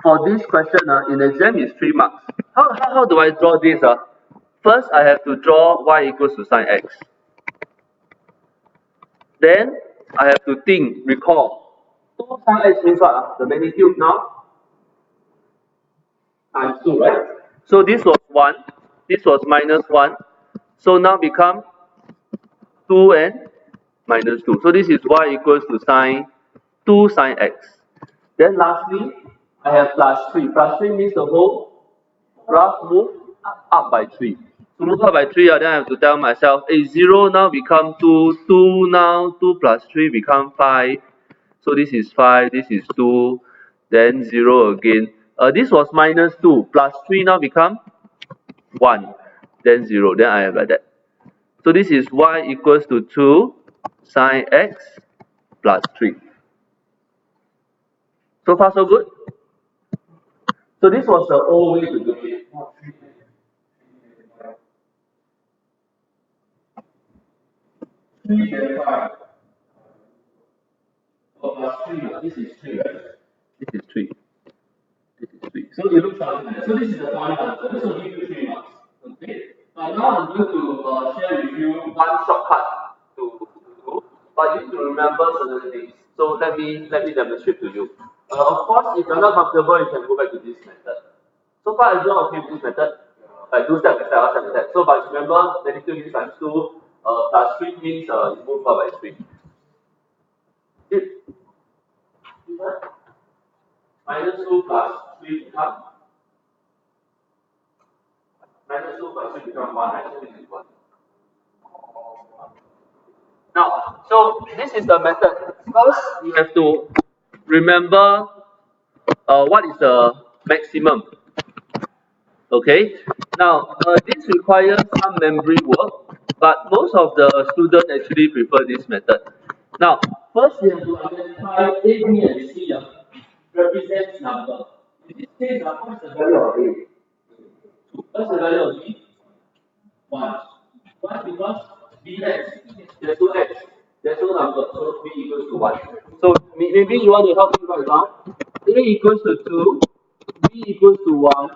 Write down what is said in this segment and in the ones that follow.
for this question in exam is 3 marks. How do I draw this? First, I have to draw y equals to sine x. Then, I have to recall. 2 sine x means what? The magnitude now? Times 2, right? So this was 1. This was minus 1. So now become 2 and minus 2. So this is y equals to 2 sine x. Then lastly, I have plus 3. Plus 3 means the whole graph move up by 3. To move up by 3, then I have to tell myself, 0 now become 2, 2 now, 2 plus 3 become 5. So this is 5, this is 2, then 0 again. This was minus 2, plus 3 now become 1, then 0, then I have like that. So this is y equals to 2 sine x plus 3. So far so good? So this was the old way to do it. 3 and 5. Oh, plus 3. This is 3, right? This is 3. This is 3. So it looks something like that. So this is the final answer. This will give you 3 marks. Okay. Now I'm going to share with you one shortcut to do, but you need to remember certain things. So let me demonstrate to you. Of course, if you're not comfortable, you can go back to this method. So far, everyone okay with this method? Like 2 step by step, step by step. So, but remember, negative means times 2, plus 3 means you move up by 3. Minus 2 plus 3 become minus 2 plus 3 become 1, right? So this is 1. Now, so this is the method. First, you have to remember what is the maximum. Okay. Now, this requires some memory work, but most of the students actually prefer this method. Now, first you have to identify A, B, and C represents number. In this case, what's the value of A? What's the value of B? 1. Why? Because B x, there's no x, there's no number, so B equals to 1. So maybe you want to help me write down. A equals to 2, B equals to 1,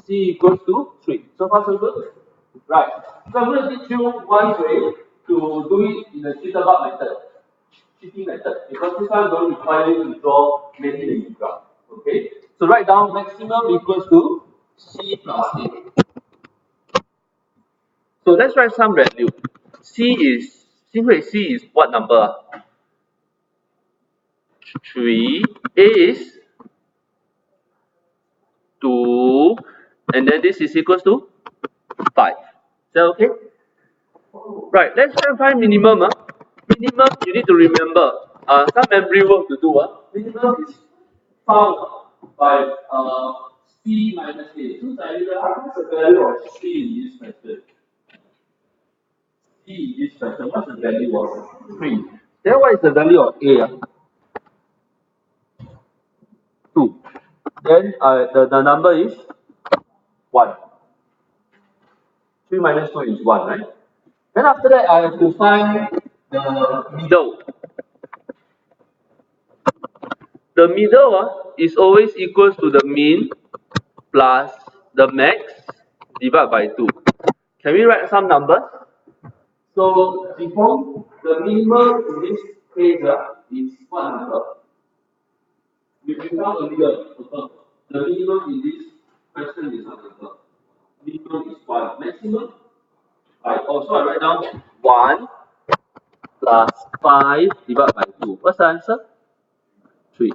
C equals to 3. So far so good? Right. So I'm going to teach you one way to do it in the jitterbug method. Cheating method. Because this one don't require you to draw many graph. Okay? So write down maximum equals to C plus A. So let's write some value. C is what number? 3. A is 2. And then this is equals to 5. Is that okay? Right, let's try and find minimum. Minimum, you need to remember. Some memory work to do. Minimum is found by C minus A. So what's the value of C in this method? C in this method, what's the value of 3? Then what is the value of A? 2. Then the number is 1. 3 minus 2 is 1, right? Then after that, I have to find the middle. The middle is always equals to the mean plus the max divided by 2. Can we write some numbers? So, the minimum in this case is what number? We found the middle. The minimum in this question is what number? Minimum is 1. Maximum? 5. Oh, so I write down 1 plus 5 divided by 2. What's the answer? 3.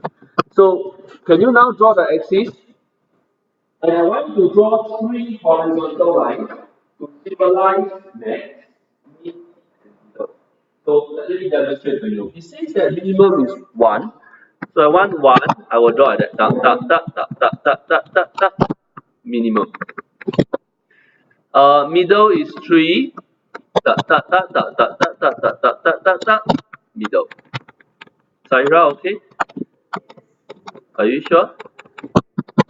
So, can you now draw the axis? And I want to draw 3 horizontal lines to symbolize max, mean, and middle. So let me demonstrate to you. It says that minimum is 1. So I want 1, I will draw that. Minimum. Middle is 3. Middle. Saira, okay? Are you sure?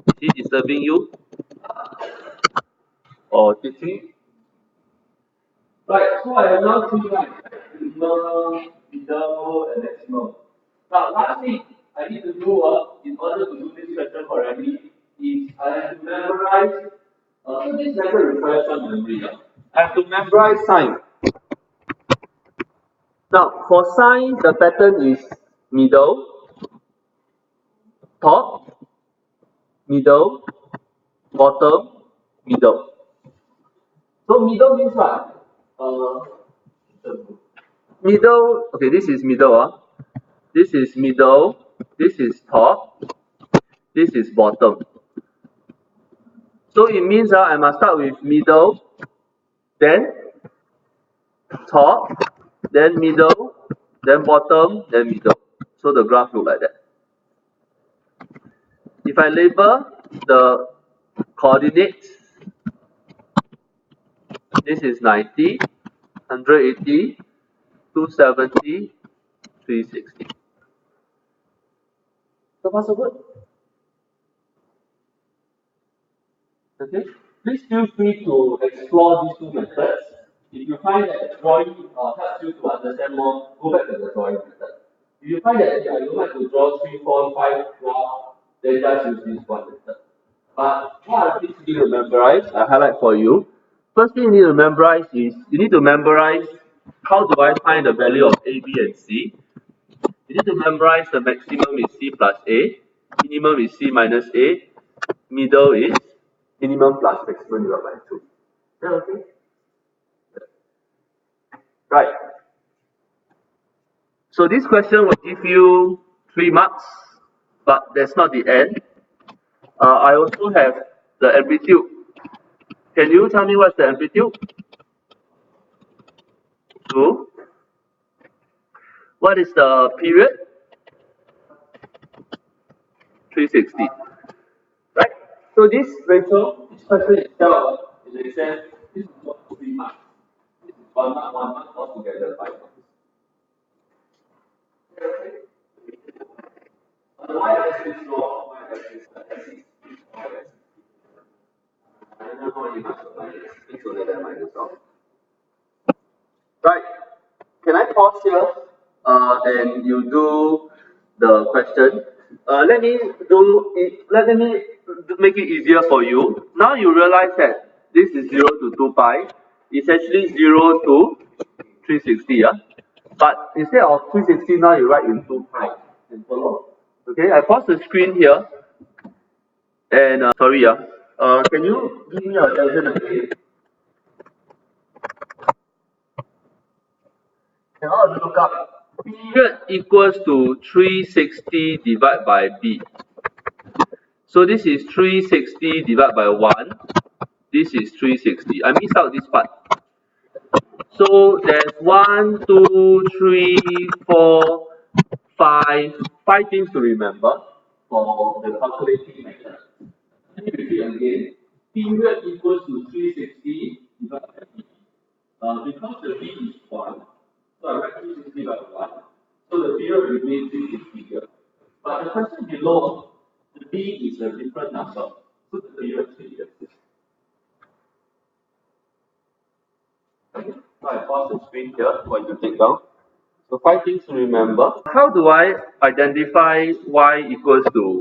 Is he disturbing you? Or teaching? Right, so I have now 3 lines. Minimum, middle, and maximum. Now lastly, I need to do in order to do this question correctly is I have to memorize. So this method requires some memory. I have to memorize sign. Now for sign, the pattern is middle, top, middle, bottom, middle. So middle means what? Middle. Okay, this is middle. This is middle. This is top. This is bottom. So it means I must start with middle, then top, then middle, then bottom, then middle. So the graph look like that. If I label the coordinates, this is 90, 180, 270, 360. So far so good. Okay. Please feel free to explore these two methods. If you find that drawing helps you to understand more, go back to the drawing method. If you find that I don't like to draw 3, 4, 5 graphs, then just use this one method. But what are things you need to memorize? I highlight for you. First thing you need to memorize is you need to memorize how do I find the value of A, B, and C. You need to memorize the maximum is C plus A, minimum is C minus A, middle is minimum plus maximum divided by 2. Is that okay? Right. So this question will give you 3 marks, but that's not the end. I also have the amplitude. Can you tell me what's the amplitude? 2. What is the period? 360. Right? So this ratio, this question itself, in a sense, this is not 3 marks. This is 1 mark, altogether 5 marks. Y-axis law, y-axis, x-axis, y-axis. I don't know how you have to find it. So that I might resolve. Right. Can I pause here and you do the question? Let me do it. Let me make it easier for you. Now you realize that this is 0 to 2 pi. It's actually 0 to 360. Yeah. But instead of 360, now you write in 2 pi and follow. Okay. I pause the screen here. And sorry. Yeah. Can you give me your attention again? Can all of you look up? Period equals to 360 divided by B. So this is 360 divided by 1. This is 360. I missed out this part. So there's 1, 2, 3, 4, 5. 5 things to remember for the calculating method. Let me repeat again. Period equals to 360 divided by B. Because the B is 1, so I write 360 by 1. So the period remains 360 here. But the question below, the B is a different number. So the period changes. Okay. So I pause the screen here for you to take down. So 5 things to remember. How do I identify y equals to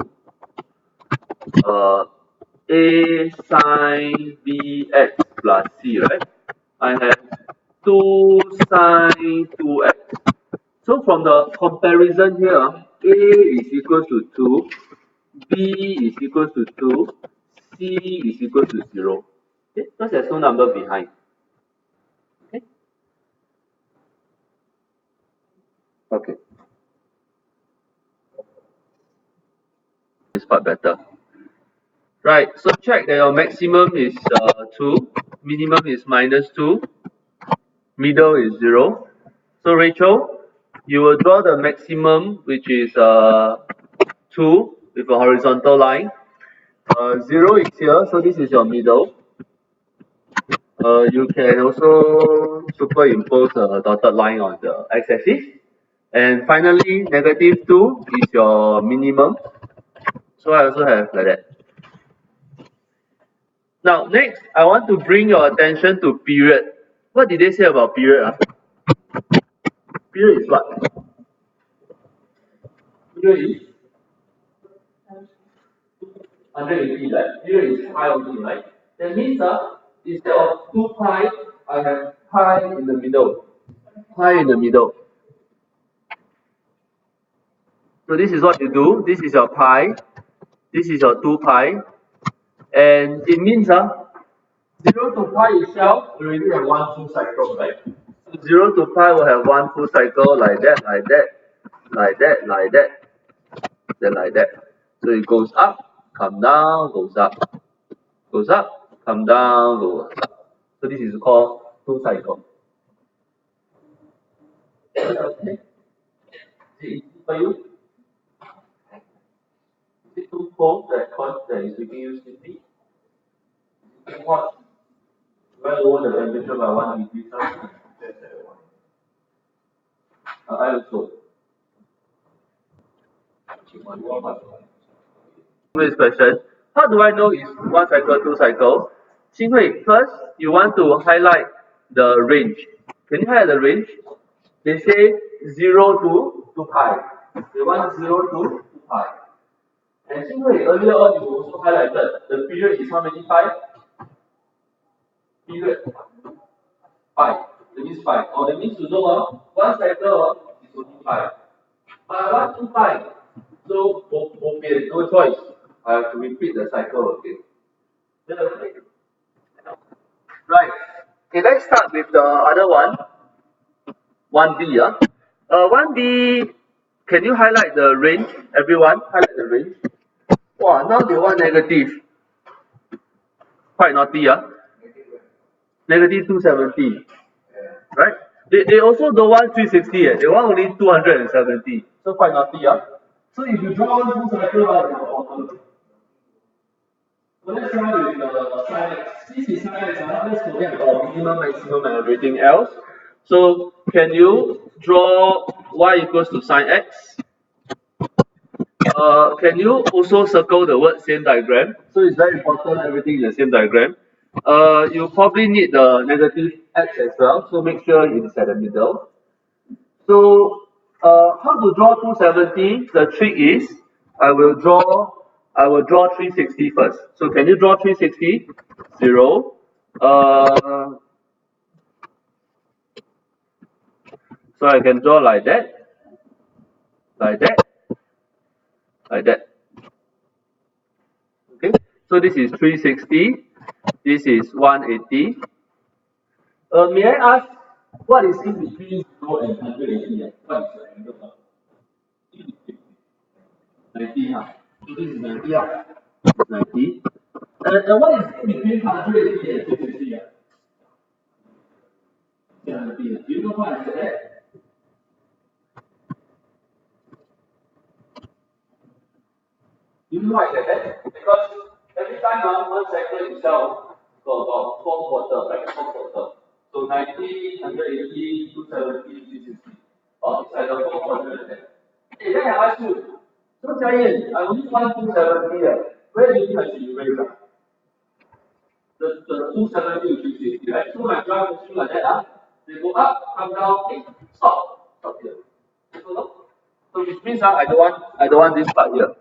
a sine bx plus c, right? I have 2 sine 2x. So from the comparison here, a is equal to 2, b is equal to 2, c is equal to 0. Okay, because there's no number behind. Okay. Okay. This part better. Right, so check that your maximum is 2, minimum is minus 2, middle is 0. So Rachel, you will draw the maximum, which is 2 with a horizontal line. 0 is here, so this is your middle. You can also superimpose a dotted line on the x-axis. And finally, negative 2 is your minimum. So I also have like that. Now, next, I want to bring your attention to period. What did they say about period? Period is what? Period is 180, right? Period is pi only, right? That means instead of 2 pi, I have pi in the middle. Pi in the middle. So this is what you do. This is your pi. This is your 2 pi. And it means 0 to pi itself already have one full cycle, right? So 0 to pi will have one full cycle like that, like that, like that, like that, then like that. So it goes up, come down, goes up, come down, goes up. So this is called full cycle. Okay. Is it easy for you? Is it too cold that is making you sleepy? What? Well lower the temperature by 1 degree Celsius. I also. This question. How do I know it's one cycle, two cycle? Xinghui, first you want to highlight the range. Can you highlight the range? They say 0 to 2 pi. They want 0 to 2 pi. And Xinghui, earlier on you also highlighted the period is how many pi? Period 5. That means 5. Or that means you know one cycle is only 5. But I want 2 pi. So no choice. I have to repeat the cycle again. Right. Okay, let's start with the other one. 1B. 1B, can you highlight the range? Everyone, highlight the range. Wow, now they want negative. Quite naughty, Negative 270. Right? They also don't want 360, they want only 270. So quite naughty, So if you draw one full cycle, so let's try with the sin x. This is sin x, let's forget about minimum, maximum, and everything else. So can you draw y equals to sin x? Can you also circle the word same diagram? So it's very important everything in the same diagram. You probably need the negative x as well, so make sure it's at the middle. So how to draw 270? The trick is I will draw 360 first. So can you draw 360? 0. So I can draw like that, like that, like that. Okay. So this is 360. This is 180. May I ask what is in between 0 and 180? What is the angle? 90. So this is 90. 90. And what is in between 180 and 250? 70. Do you know what is that? Do you know what is that? Because every time one cycle itself got about 4 quarters, right? 4 quarters. So 90, 180, 270, 360. Oh, it's like a 4 quarters. Hey, then I ask you, so Jiayan, I only want 270. Where do you think I should erase? The 270 is 360, right? So my graph is like that. They go up, come down, stop. Stop here. So which means I don't want this part here.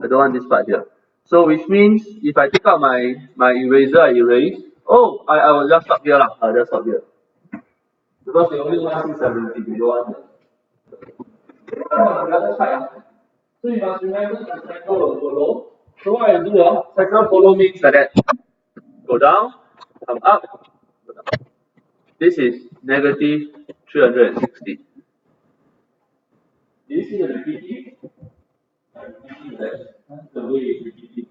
I don't want this part here. So which means if I take out my eraser, I erase. Oh, I will just stop here lah. I'll just stop here. Because they only want 270, they don't want on the other side. So you must remember the cycle will follow. So what I do, cycle follow means like that. Go down, come up, go down. This is negative 360. Do you see the repeating? I'm repeating that. That's the way it's repeating.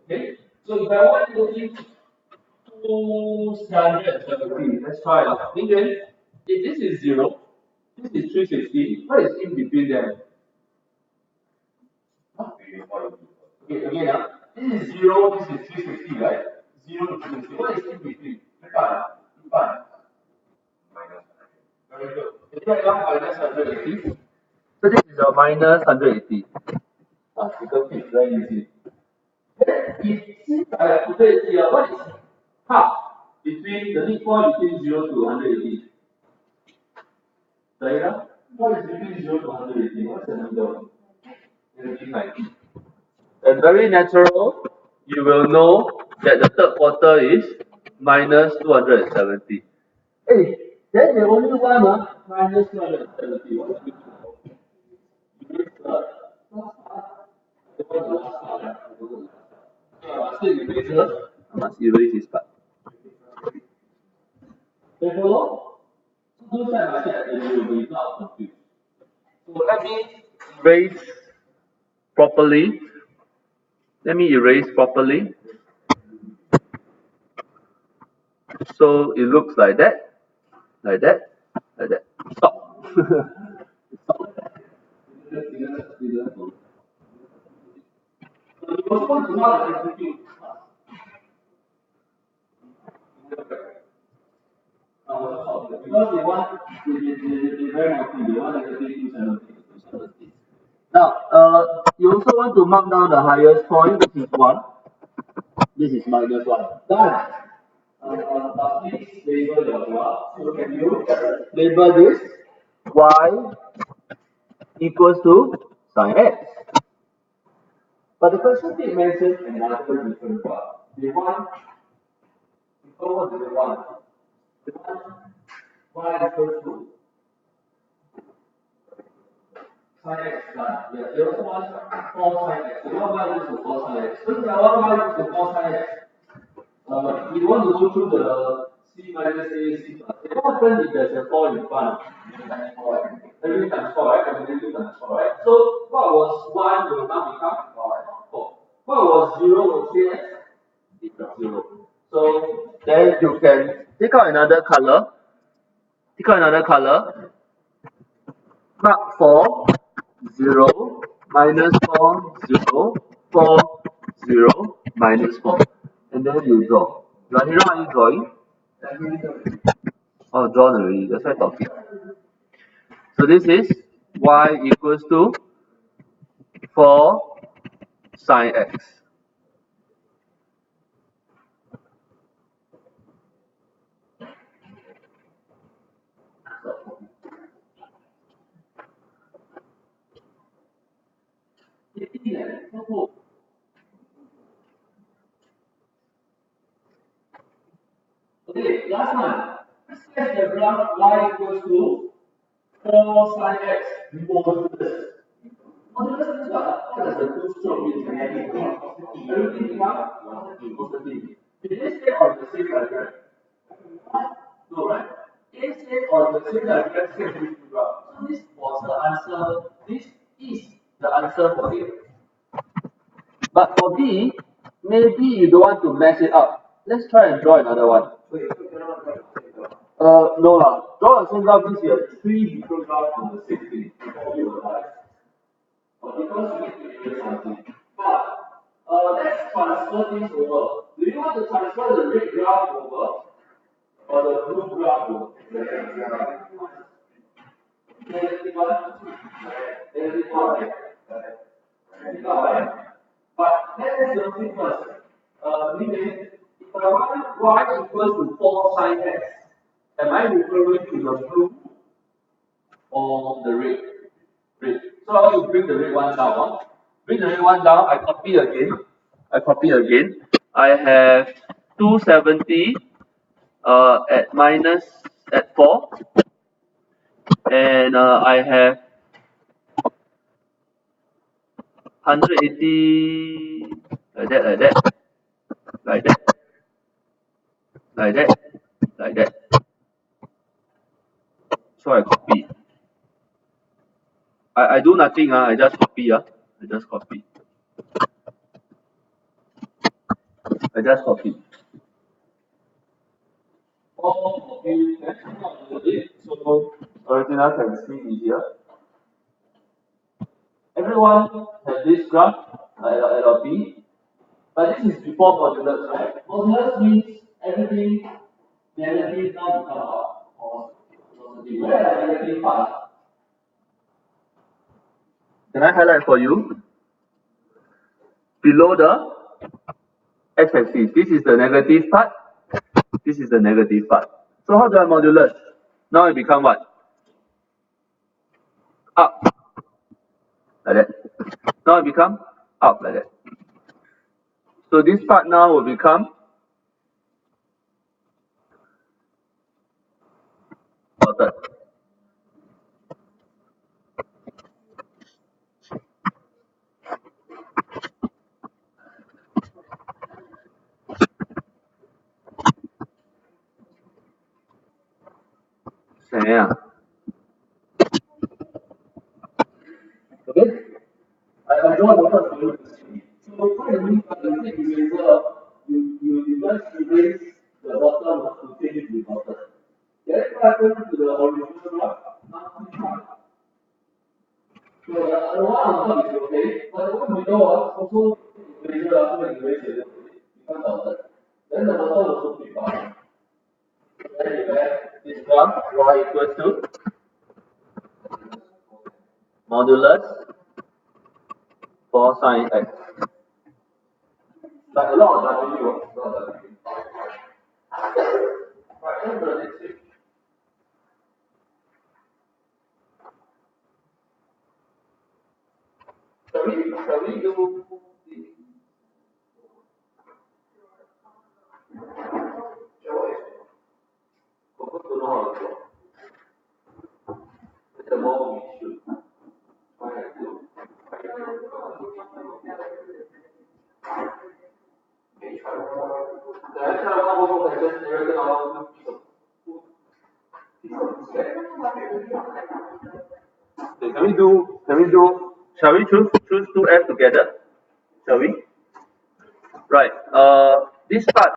Okay? So if I want to give 270, let's try it. Again, if this is 0, this is 360, what is in between them? Okay, again, this is 0, this is 360, right? 0 to 360. What is in between? Very good. Is that minus 180? So this is a minus 180. Because it's very easy. Since I have to put here, what is half between the midpoint between 0 to 180? What is between 0 to 180? What's the number? Negative 90. And very natural, you will know that the third quarter is minus 270. Hey, then the only one minus 270. What do you do? You erase the last part. The one the last part, right? So I must still erase the, I must erase this part. Therefore, do side by side and you will be not confused. So let me erase properly. Let me erase properly. So it looks like that, like that, like that. Stop. Stop. So you also want to know the execute. Because they want, they very happy, they want negative 270. Now, you also want to mark down the highest point, this is 1. This is minus 1. Done. Please label your graph. So can you label this y equals to sine x? But the question did mention another different graph. They want, what do they want? They want y equals to sine x done. Yeah, they also want 4 sine x. They want y equals to 4 sine x. So they want y equals to 4 sine x. We want to go through the c minus a, c plus. What happens if there's a 4 in front? Every times 4, right? Every times 4, right? So what was 1 will now become 4. What was 0 will stay as equal 0. So then you can take out another color. Take out another color. Mark 4, 0, minus 4, 0, 4, 0, minus 4. And then you draw. Rahira, are you drawing? Oh, drawn already. That's why talking. So this is y equals to 4 sine x. Okay, last one. Sketch the graph y equals to 4 sine x modulus. Modulus is what? What does the two stroke mean? Everything become positive. Did they stay on the same diagram? No, right? They stay on the same diagram, sketch this graph. So this was the answer. This is the answer for A. But for B, maybe you don't want to mess it up. Let's try and draw another one. No lah. Draw the same graph means you have 3 different graphs on the same thing before you realize. Because you need to erase something. But let's transfer this over. Do you want to transfer the red graph over or the blue graph over? Negative 1, negative 1, right? But let's do something first. Meaning, if I want y equals to 4 sine x, am I referring to the blue or the red? Red. So I want to bring the red one down. Bring the red one down, I copy again. I have 270 at minus at 4. And I have 180 like that, like that, like that, like that, like that. So I copy. I do nothing, I just copy. I just copy. I just copy. So Retina can see easier. Everyone has this graph L of B, but this is before modulus, right? Modulus means everything negative now become positive. Where are the negative part? Can I highlight for you? Below the x-axis, this is the negative part. This is the negative part. So how do I modulus? Now it become what? Up. Like that. Now it become up like that. So this part now will become dotted. Yeah. Okay. I draw dotted for you to see. So what it means by the eraser, you just erase the bottom to change the dotted. Then what happens to the original graph? Nothing happens. So the one on top is okay, but the one below also eraser after eraser it becomes dotted. Then the bottom also becomes. Then you have this graph y equals to modulus 4 sine x. Like a lot of W, a lot of W. Right, then the next thing. Shall we do the Focus don't know how to draw. The more we should try and do. Okay, try. The next time I will go just directly on okay, shall we choose two F together? Shall we? Right. This part